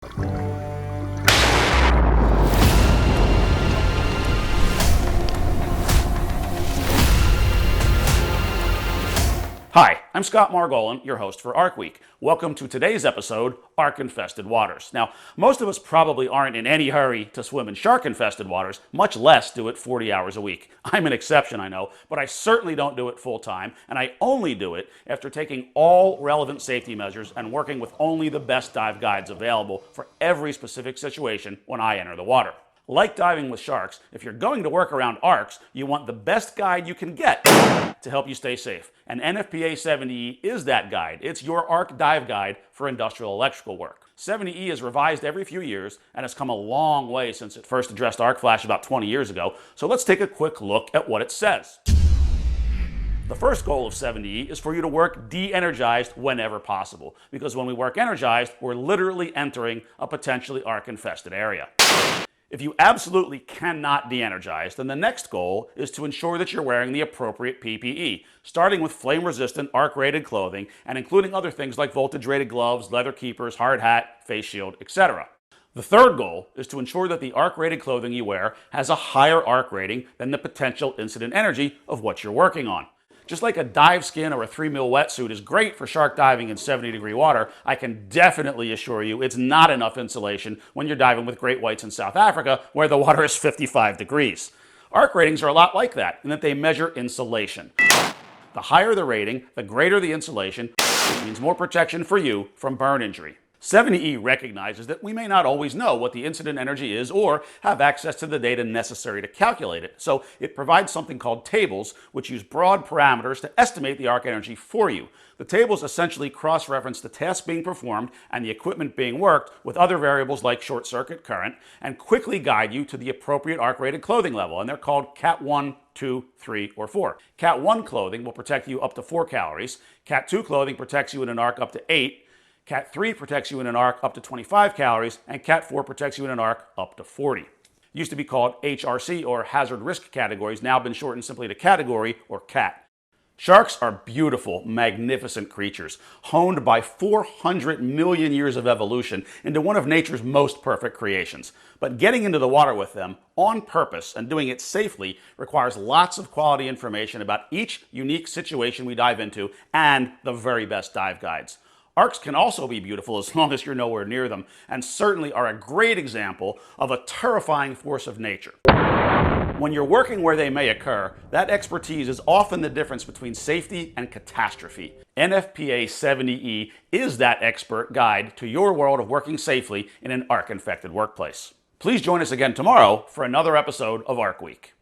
Hi, I'm Scott Margolin, your host for Arc Week. Welcome to today's episode, Arc-Infested Waters. Now, most of us probably aren't in any hurry to swim in shark-infested waters, much less do it 40 hours a week. I'm an exception, I know, but I certainly don't do it full-time, and I only do it after taking all relevant safety measures and working with only the best dive guides available for every specific situation when I enter the water. Like diving with sharks, if you're going to work around arcs, you want the best guide you can get to help you stay safe. And NFPA 70E is that guide. It's your arc dive guide for industrial electrical work. 70E is revised every few years and has come a long way since it first addressed arc flash about 20 years ago. So let's take a quick look at what it says. The first goal of 70E is for you to work de-energized whenever possible, because when we work energized, we're literally entering a potentially arc-infested area. If you absolutely cannot de-energize, then the next goal is to ensure that you're wearing the appropriate PPE, starting with flame-resistant, arc-rated clothing, and including other things like voltage-rated gloves, leather keepers, hard hat, face shield, etc. The third goal is to ensure that the arc-rated clothing you wear has a higher arc rating than the potential incident energy of what you're working on. Just like a dive skin or a 3mm wetsuit is great for shark diving in 70-degree water, I can definitely assure you it's not enough insulation when you're diving with great whites in South Africa where the water is 55 degrees. Arc ratings are a lot like that in that they measure insulation. The higher the rating, the greater the insulation, which means more protection for you from burn injury. 70E recognizes that we may not always know what the incident energy is or have access to the data necessary to calculate it, so it provides something called tables, which use broad parameters to estimate the arc energy for you. The tables essentially cross-reference the tasks being performed and the equipment being worked with other variables like short circuit current and quickly guide you to the appropriate arc-rated clothing level, and they're called Cat 1, 2, 3, or 4. Cat 1 clothing will protect you up to 4 calories, Cat 2 clothing protects you in an arc up to 8, Cat 3 protects you in an arc up to 25 calories, and Cat 4 protects you in an arc up to 40. It used to be called HRC, or hazard risk categories, now been shortened simply to category, or CAT. Sharks are beautiful, magnificent creatures, honed by 400 million years of evolution into one of nature's most perfect creations. But getting into the water with them, on purpose, and doing it safely requires lots of quality information about each unique situation we dive into and the very best dive guides. Arcs can also be beautiful as long as you're nowhere near them, and certainly are a great example of a terrifying force of nature. When you're working where they may occur, that expertise is often the difference between safety and catastrophe. NFPA 70E is that expert guide to your world of working safely in an arc-infected workplace. Please join us again tomorrow for another episode of Arc Week.